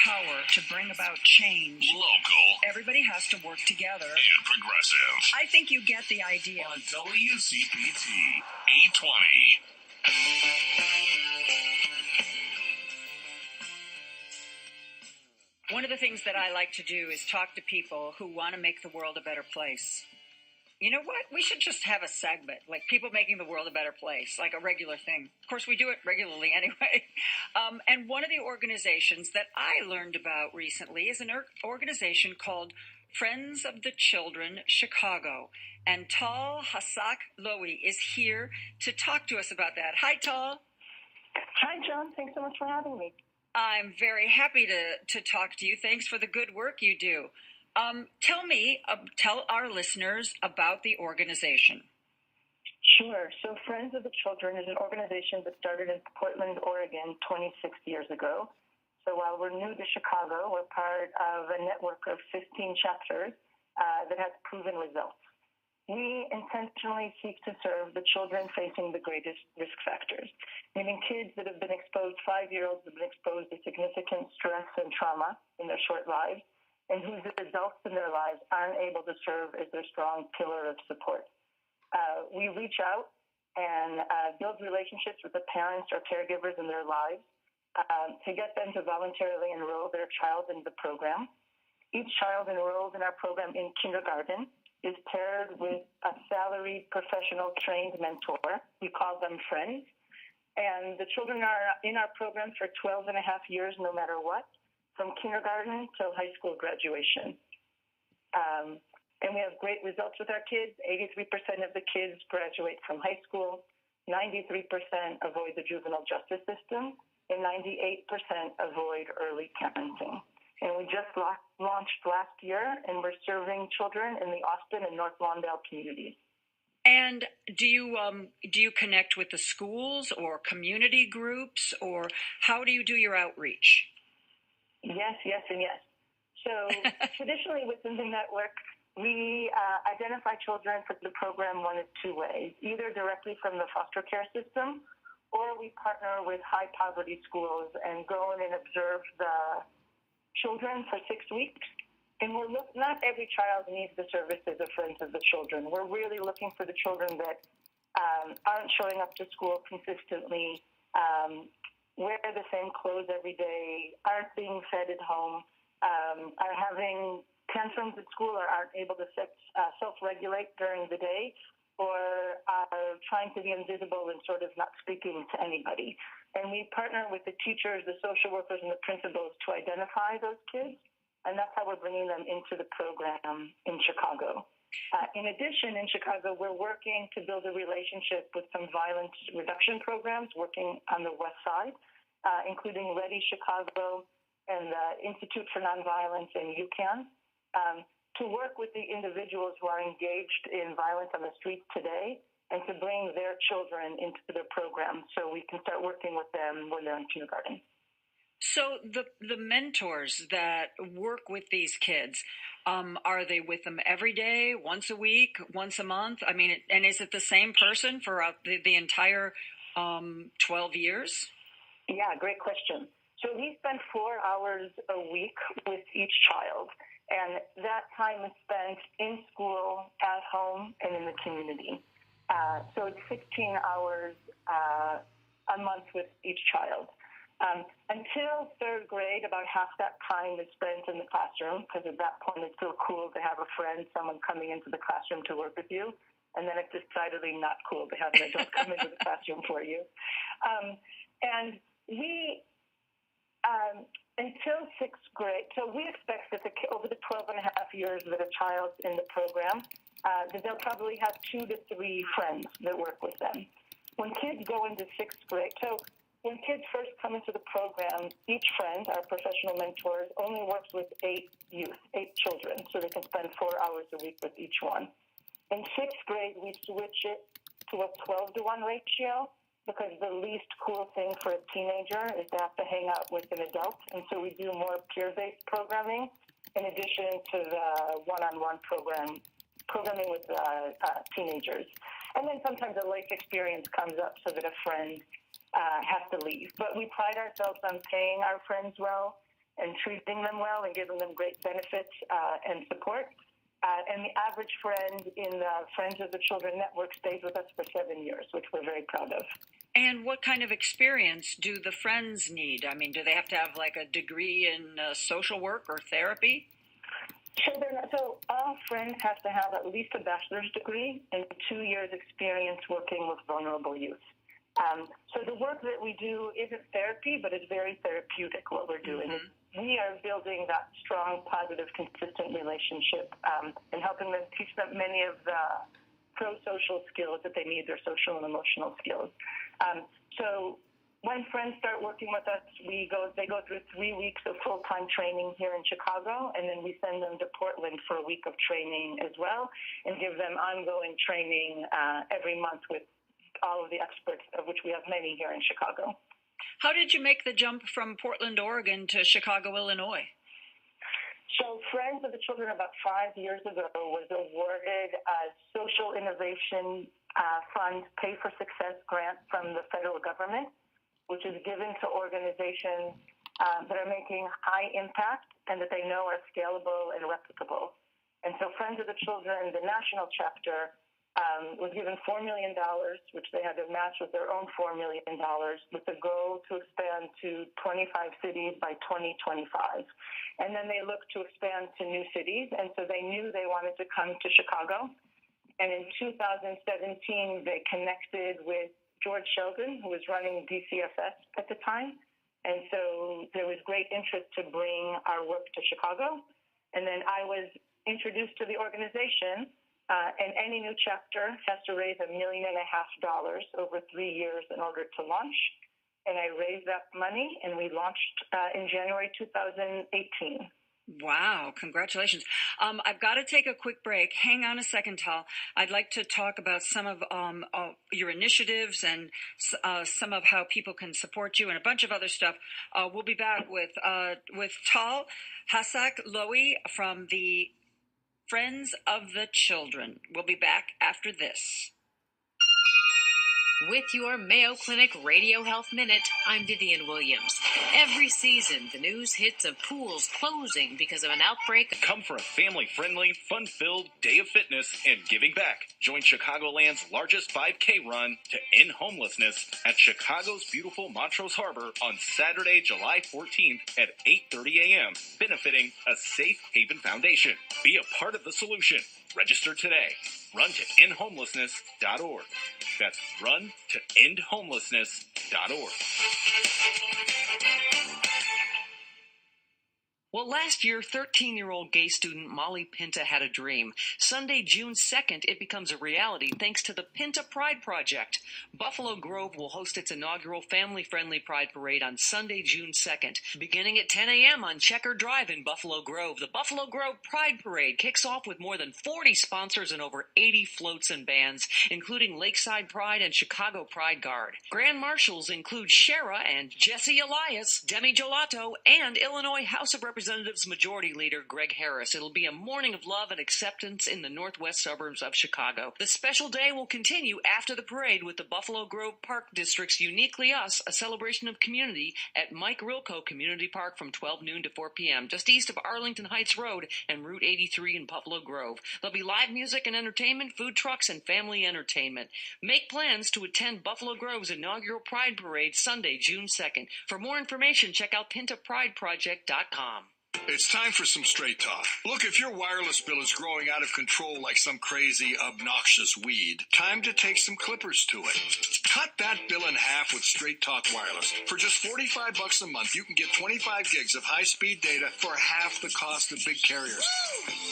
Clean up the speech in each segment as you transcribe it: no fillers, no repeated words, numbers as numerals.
power to bring about change. Local. Everybody has to work together. And progressive. I think you get the idea. On WCPT 820. One of the things that I like to do is talk to people who want to make the world a better place. You know what? We should just have a segment, like people making the world a better place, like a regular thing. Of course, we do it regularly anyway. And one of the organizations that I learned about recently is an organization called Friends of the Children Chicago. And Taal Hasak-Lowy is here to talk to us about that. Hi, Taal. Hi, Joan. Thanks so much for having me. I'm very happy to talk to you. Thanks for the good work you do. Tell our listeners about the organization. Sure. So Friends of the Children is an organization that started in Portland, Oregon 26 years ago. So while we're new to Chicago, we're part of a network of 15 chapters that has proven results. We intentionally seek to serve the children facing the greatest risk factors, meaning kids that have been exposed, 5-year-olds that have been exposed to significant stress and trauma in their short lives, and whose adults in their lives aren't able to serve as their strong pillar of support. We reach out and build relationships with the parents or caregivers in their lives to get them to voluntarily enroll their child in the program. Each child enrolled in our program in kindergarten is paired with a salaried professional trained mentor. We call them friends. And the children are in our program for 12 and a half years, no matter what, from kindergarten till high school graduation. And we have great results with our kids. 83% of the kids graduate from high school. 93% avoid the juvenile justice system. And 98% avoid early parenting. And we just launched last year, and we're serving children in the Austin and North Lawndale communities. And do you connect with the schools or community groups, or how do you do your outreach? Yes, and yes. So traditionally within the network, we identify children for the program one of two ways, either directly from the foster care system, or we partner with high poverty schools and go in and observe the children for 6 weeks. And not every child needs the services of Friends of the Children. We're really looking for the children that aren't showing up to school consistently, wear the same clothes every day, aren't being fed at home, are having tantrums at school or aren't able to self-regulate during the day, or are trying to be invisible and sort of not speaking to anybody. And we partner with the teachers, the social workers, and the principals to identify those kids. And that's how we're bringing them into the program in Chicago. In addition, in Chicago, we're working to build a relationship with some violence reduction programs working on the west side, including Ready Chicago and the Institute for Nonviolence in UCAN, to work with the individuals who are engaged in violence on the streets today and to bring their children into their program so we can start working with them when they're in kindergarten. So the mentors that work with these kids, are they with them every day, once a week, once a month? I mean, and is it the same person for the entire 12 years? Yeah, great question. So we spend 4 hours a week with each child, and that time is spent in school, at home, and in the community. So it's 16 hours a month with each child. Until third grade, about half that time is spent in the classroom, because at that point it's so cool to have a friend, someone coming into the classroom to work with you. And then it's decidedly not cool to have an adult come into the classroom for you. And we, until 6th grade, so we expect that over the 12 and a half years that a child's in the program, that they'll probably have 2 to 3 friends that work with them. When kids go into 6th grade, so when kids first come into the program, each friend, our professional mentors, only works with 8 youth, 8 children, so they can spend 4 hours a week with each one. In 6th grade, we switch it to a 12-to-1 ratio because the least cool thing for a teenager is to have to hang out with an adult, and so we do more peer-based programming in addition to the one-on-one programming with teenagers. And then sometimes a life experience comes up so that a friend has to leave. But we pride ourselves on paying our friends well and treating them well and giving them great benefits and support. And the average friend in the Friends of the Children Network stays with us for 7 years, which we're very proud of. And what kind of experience do the friends need? I mean, do they have to have like a degree in social work or therapy? So all friends have to have at least a bachelor's degree and 2 years experience working with vulnerable youth. So the work that we do isn't therapy, but it's very therapeutic, what we're doing. Mm-hmm. We are building that strong, positive, consistent relationship and helping them, teach them many of the pro-social skills that they need, their social and emotional skills. So when friends start working with us, they go through 3 weeks of full-time training here in Chicago, and then we send them to Portland for a week of training as well and give them ongoing training every month with all of the experts, of which we have many here in Chicago. How did you make the jump from Portland, Oregon to Chicago, Illinois? So Friends of the Children about 5 years ago was awarded a Social Innovation Fund Pay for Success grant from the federal government, which is given to organizations that are making high impact and that they know are scalable and replicable. And so Friends of the Children, the national chapter, was given $4 million, which they had to match with their own $4 million, with the goal to expand to 25 cities by 2025. And then they looked to expand to new cities, and so they knew they wanted to come to Chicago. And in 2017, they connected with George Sheldon, who was running DCFS at the time. And so there was great interest to bring our work to Chicago. And then I was introduced to the organization. And any new chapter has to raise $1.5 million over 3 years in order to launch. And I raised that money, and we launched in January 2018. Wow, congratulations. I've got to take a quick break. Hang on a second, Taal. I'd like to talk about some of your initiatives and some of how people can support you and a bunch of other stuff. We'll be back with Taal Hasak-Lowy from the Friends of the Children. We'll be back after this. With your Mayo Clinic Radio Health Minute, I'm Vivian Williams. Every season, the news hits of pools closing because of an outbreak. Come for a family-friendly, fun-filled day of fitness and giving back. Join Chicagoland's largest 5K run to end homelessness at Chicago's beautiful Montrose Harbor on Saturday, July 14th at 8:30 a.m., benefiting a Safe Haven Foundation. Be a part of the solution. Register today. Run to endhomelessness.org. That's run to endhomelessness.org. Well, last year, 13-year-old gay student Molly Pinta had a dream. Sunday, June 2nd, it becomes a reality thanks to the Pinta Pride Project. Buffalo Grove will host its inaugural family-friendly Pride Parade on Sunday, June 2nd. Beginning at 10 a.m. on Checker Drive in Buffalo Grove, the Buffalo Grove Pride Parade kicks off with more than 40 sponsors and over 80 floats and bands, including Lakeside Pride and Chicago Pride Guard. Grand Marshals include Shara and Jesse Elias, Demi Gelato, and Illinois House of Representatives Majority Leader Greg Harris. It'll be a morning of love and acceptance in the northwest suburbs of Chicago. The special day will continue after the parade with the Buffalo Grove Park District's Uniquely Us, a celebration of community at Mike Rilko Community Park from 12 noon to 4 p.m., just east of Arlington Heights Road and Route 83 in Buffalo Grove. There'll be live music and entertainment, food trucks, and family entertainment. Make plans to attend Buffalo Grove's inaugural Pride Parade Sunday, June 2nd. For more information, check out pintaprideproject.com. It's time for some straight talk. Look, if your wireless bill is growing out of control like some crazy, obnoxious weed, time to take some clippers to it. Cut that bill in half with Straight Talk Wireless. For just $45 a month, you can get 25 gigs of high-speed data for half the cost of big carriers.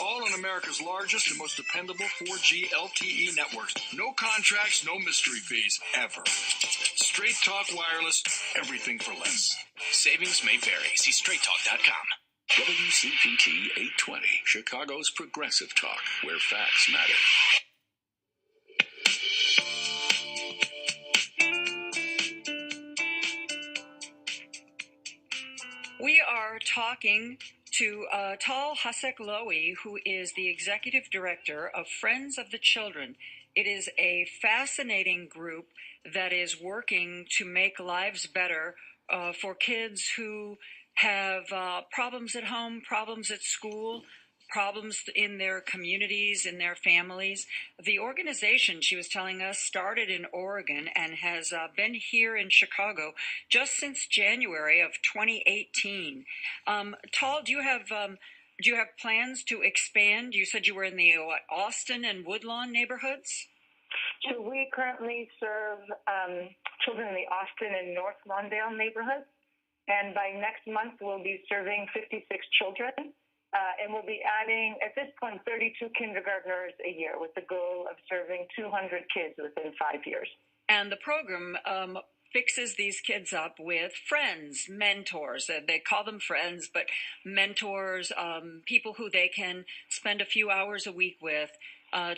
All on America's largest and most dependable 4G LTE networks. No contracts, no mystery fees, ever. Straight Talk Wireless, everything for less. Savings may vary. See straighttalk.com. WCPT 820, Chicago's progressive talk, where facts matter. We are talking to Taal Hasak-Lowy, who is the executive director of Friends of the Children. It is a fascinating group that is working to make lives better for kids who have problems at home, problems at school, problems in their communities, in their families. The organization, she was telling us, started in Oregon and has been here in Chicago just since January of 2018. Taal, do you have plans to expand? You said you were in the Austin and Woodlawn neighborhoods? So we currently serve children in the Austin and North Lawndale neighborhoods. And by next month, we'll be serving 56 children. And we'll be adding, at this point, 32 kindergartners a year with the goal of serving 200 kids within 5 years. And the program fixes these kids up with friends, mentors. They call them friends, but mentors, people who they can spend a few hours a week with,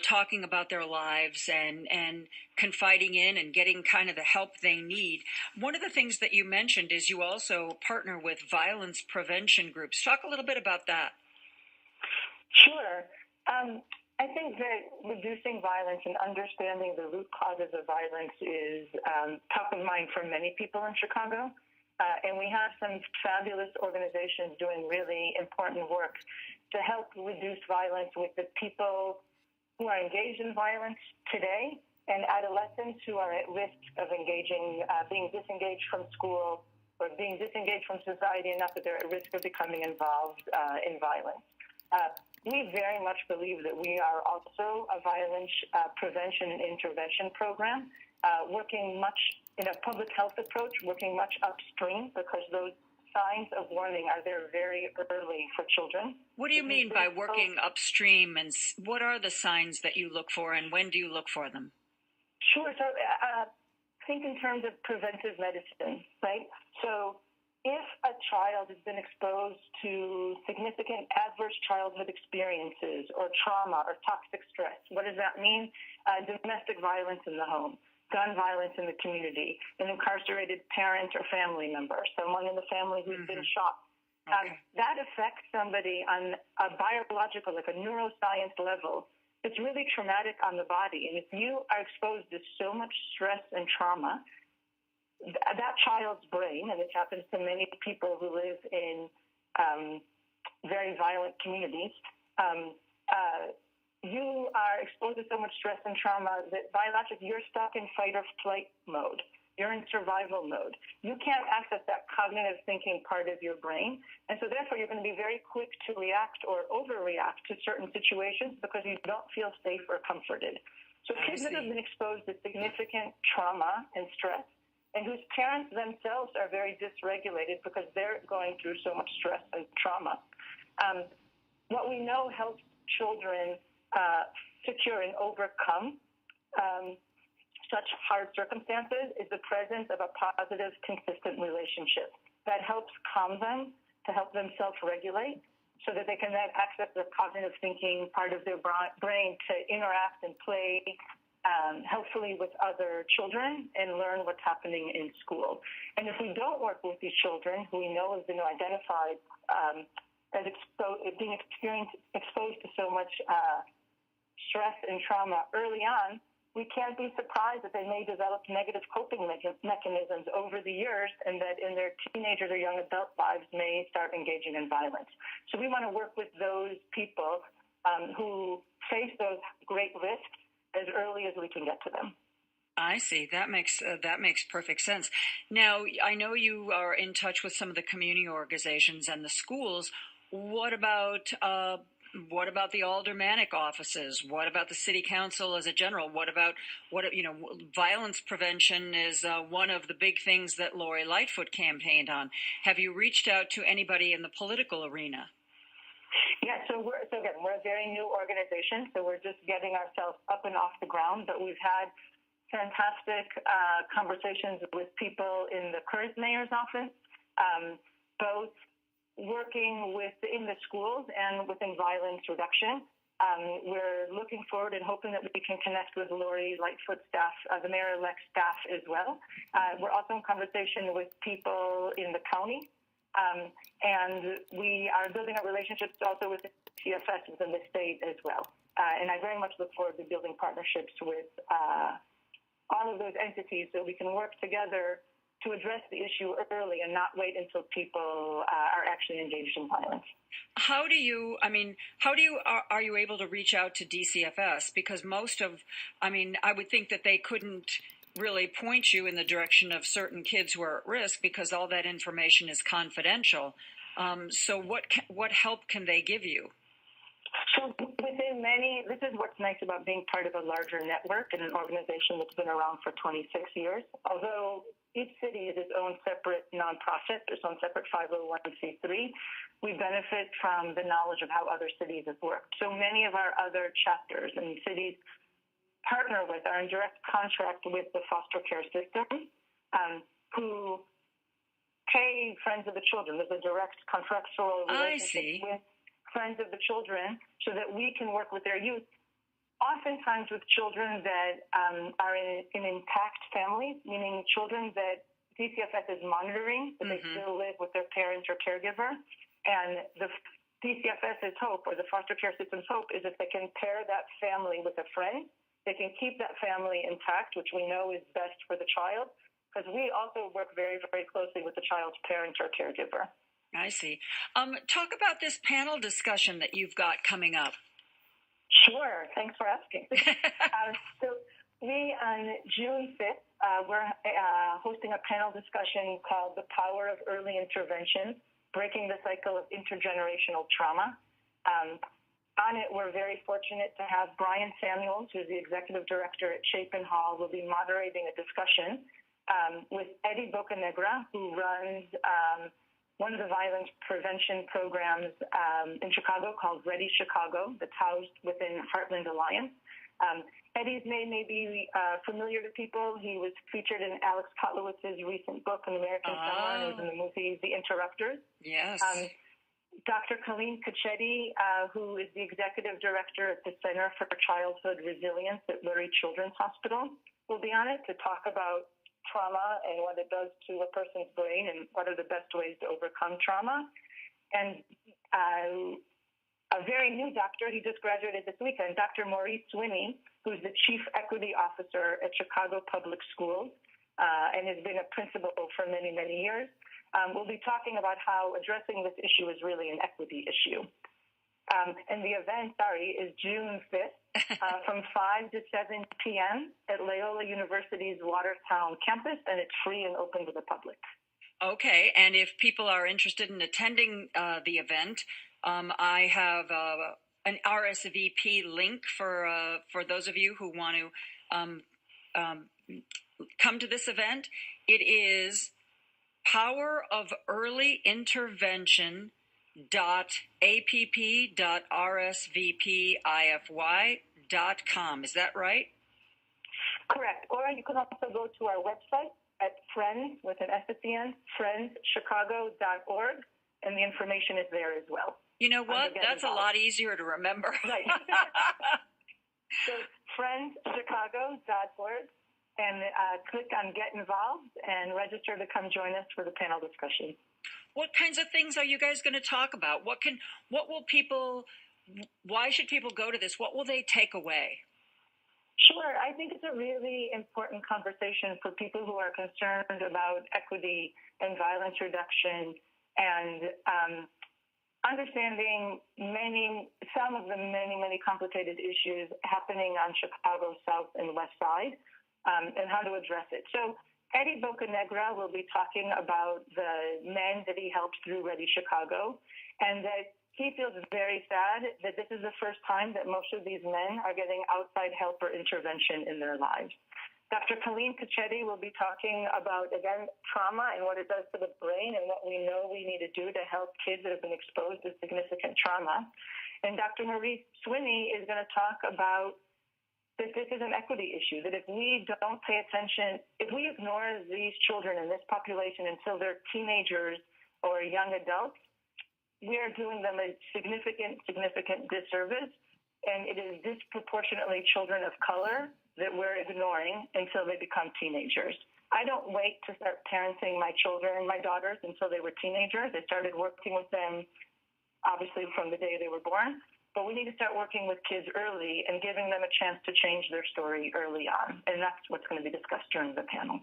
talking about their lives and confiding in and getting kind of the help they need. One of the things that you mentioned is you also partner with violence prevention groups. Talk a little bit about that. Sure. I think that reducing violence and understanding the root causes of violence is top of mind for many people in Chicago. And we have some fabulous organizations doing really important work to help reduce violence with the people who are engaged in violence today and adolescents who are at risk of being disengaged from school or being disengaged from society enough that they're at risk of becoming involved in violence. We very much believe that we are also a violence prevention and intervention program, working much in a public health approach, working much upstream because those signs of warning are there very early for children. What do you mean by working upstream, and what are the signs that you look for, and when do you look for them? Sure. So think in terms of preventive medicine, right? So if a child has been exposed to significant adverse childhood experiences or trauma or toxic stress, what does that mean? Domestic violence in the home, gun violence in the community, an incarcerated parent or family member, someone in the family who's been shot. That affects somebody on a biological, like a neuroscience level. It's really traumatic on the body. And if you are exposed to so much stress and trauma, that child's brain, and this happens to many people who live in very violent communities, you are exposed to so much stress and trauma that biologically you're stuck in fight or flight mode. You're in survival mode. You can't access that cognitive thinking part of your brain. And so therefore you're going to be very quick to react or overreact to certain situations because you don't feel safe or comforted. So kids that have been exposed to significant trauma and stress and whose parents themselves are very dysregulated because they're going through so much stress and trauma. What we know helps children secure and overcome such hard circumstances is the presence of a positive, consistent relationship that helps calm them, to help them self-regulate, so that they can then access the cognitive thinking part of their brain to interact and play helpfully with other children and learn what's happening in school. And if we don't work with these children, who we know have been identified as being exposed to so much stress and trauma early on, we can't be surprised that they may develop negative coping mechanisms over the years and that in their teenagers or young adult lives may start engaging in violence. So we want to work with those people who face those great risks as early as we can get to them. I see. That makes perfect sense. Now, I know you are in touch with some of the community organizations and the schools. What about the aldermanic offices? What about the city council as a general? Violence prevention is one of the big things that Lori Lightfoot campaigned on. Have you reached out to anybody in the political arena? Yeah, so we're a very new organization, so we're just getting ourselves up and off the ground, but we've had fantastic conversations with people in the current mayor's office, both working in the schools and within violence reduction. We're looking forward and hoping that we can connect with Lori Lightfoot staff, the mayor-elect staff as well. We're also in conversation with people in the county, and we are building up relationships also with the TFS within the state as well. And I very much look forward to building partnerships with all of those entities so we can work together to address the issue early and not wait until people are actually engaged in violence. Are you able to reach out to DCFS? Because I would think that they couldn't really point you in the direction of certain kids who are at risk because all that information is confidential. So what help can they give you? So this is what's nice about being part of a larger network and an organization that's been around for 26 years. Although each city is its own separate nonprofit, its own separate 501c3, we benefit from the knowledge of how other cities have worked. So many of our other chapters and cities are in direct contract with the foster care system, who pay Friends of the Children. There's a direct contractual relationship with Friends of the Children so that we can work with their youth, oftentimes with children that are in intact families, meaning children that DCFS is monitoring, but they still live with their parent or caregiver. And the DCFS's hope, or the foster care system's hope, is if they can pair that family with a friend, they can keep that family intact, which we know is best for the child, because we also work very, very closely with the child's parent or caregiver. I see. Talk about this panel discussion that you've got coming up. Sure. Thanks for asking. So we, on June 5th, we're hosting a panel discussion called The Power of Early Intervention, Breaking the Cycle of Intergenerational Trauma. On it, we're very fortunate to have Brian Samuels, who's the executive director at Chapin Hall, will be moderating a discussion with Eddie Bocanegra, who runs one of the violence prevention programs in Chicago called Ready Chicago, that's housed within Heartland Alliance. Eddie's name may be familiar to people. He was featured in Alex Kotlowitz's recent book, An American Summer, and was in the movie The Interrupters. Yes. Dr. Colleen Cacchetti, who is the executive director at the Center for Childhood Resilience at Lurie Children's Hospital, will be on it to talk about trauma and what it does to a person's brain and what are the best ways to overcome trauma. And a very new doctor, he just graduated this weekend, Dr. Maurice Swinney, who's the Chief Equity Officer at Chicago Public Schools and has been a principal for many, many years. We'll be talking about how addressing this issue is really an equity issue. And the event, is June 5th from 5 to 7 p.m. at Loyola University's Watertown campus, and it's free and open to the public. Okay, and if people are interested in attending the event, I have an RSVP link for those of you who want to come to this event. It is poweroferly.app.rsvpify.com. Is that right? Correct. Or you can also go to our website at Friends, with an S at the end, friendschicago.org, and the information is there as well. You know what? That's a lot easier to remember. Right. So friendschicago.org. And click on Get Involved and register to come join us for the panel discussion. What kinds of things are you guys going to talk about? Why should people go to this? What will they take away? Sure. I think it's a really important conversation for people who are concerned about equity and violence reduction and understanding some of the many complicated issues happening on Chicago's South and West Side. And how to address it. So Eddie Bocanegra will be talking about the men that he helped through Ready Chicago, and that he feels very sad that this is the first time that most of these men are getting outside help or intervention in their lives. Dr. Colleen Cacchetti will be talking about, again, trauma and what it does to the brain and what we know we need to do to help kids that have been exposed to significant trauma. And Dr. Maurice Swinney is going to talk about that this is an equity issue, that if we don't pay attention, if we ignore these children in this population until they're teenagers or young adults, we are doing them a significant disservice, and it is disproportionately children of color that we're ignoring until they become teenagers. I don't wait to start parenting my children, my daughters, until they were teenagers. I started working with them, obviously, from the day they were born. But we need to start working with kids early and giving them a chance to change their story early on. And that's what's going to be discussed during the panel.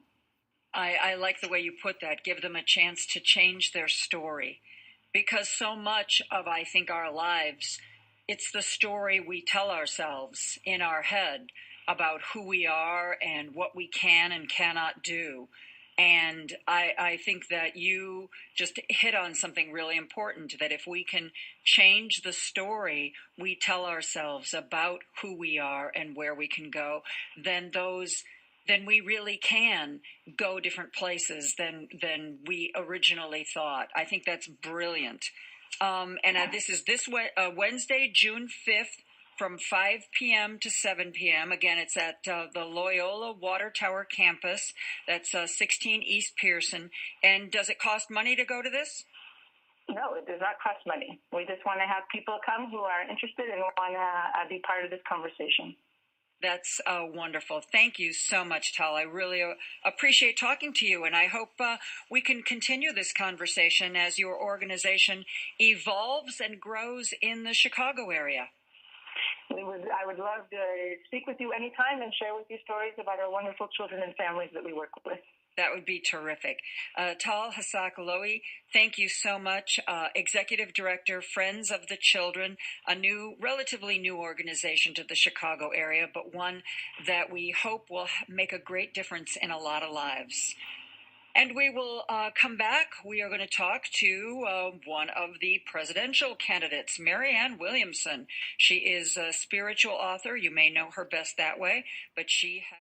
I like the way you put that. Give them a chance to change their story. Because so much of, I think, our lives, it's the story we tell ourselves in our head about who we are and what we can and cannot do. And I think that you just hit on something really important, that if we can change the story we tell ourselves about who we are and where we can go, then we really can go different places than we originally thought. I think that's brilliant. This is Wednesday, June 5th, from 5 p.m. to 7 p.m. Again, it's at the Loyola Water Tower campus. That's 16 East Pearson. And does it cost money to go to this? No, it does not cost money. We just want to have people come who are interested and want to be part of this conversation. That's wonderful. Thank you so much, Taal. I really appreciate talking to you, and I hope we can continue this conversation as your organization evolves and grows in the Chicago area. I would love to speak with you anytime and share with you stories about our wonderful children and families that we work with. That would be terrific. Taal Hasak-Lowy, thank you so much. Executive Director, Friends of the Children, a relatively new organization to the Chicago area, but one that we hope will make a great difference in a lot of lives. And we will come back. We are going to talk to one of the presidential candidates, Marianne Williamson. She is a spiritual author. You may know her best that way, but she has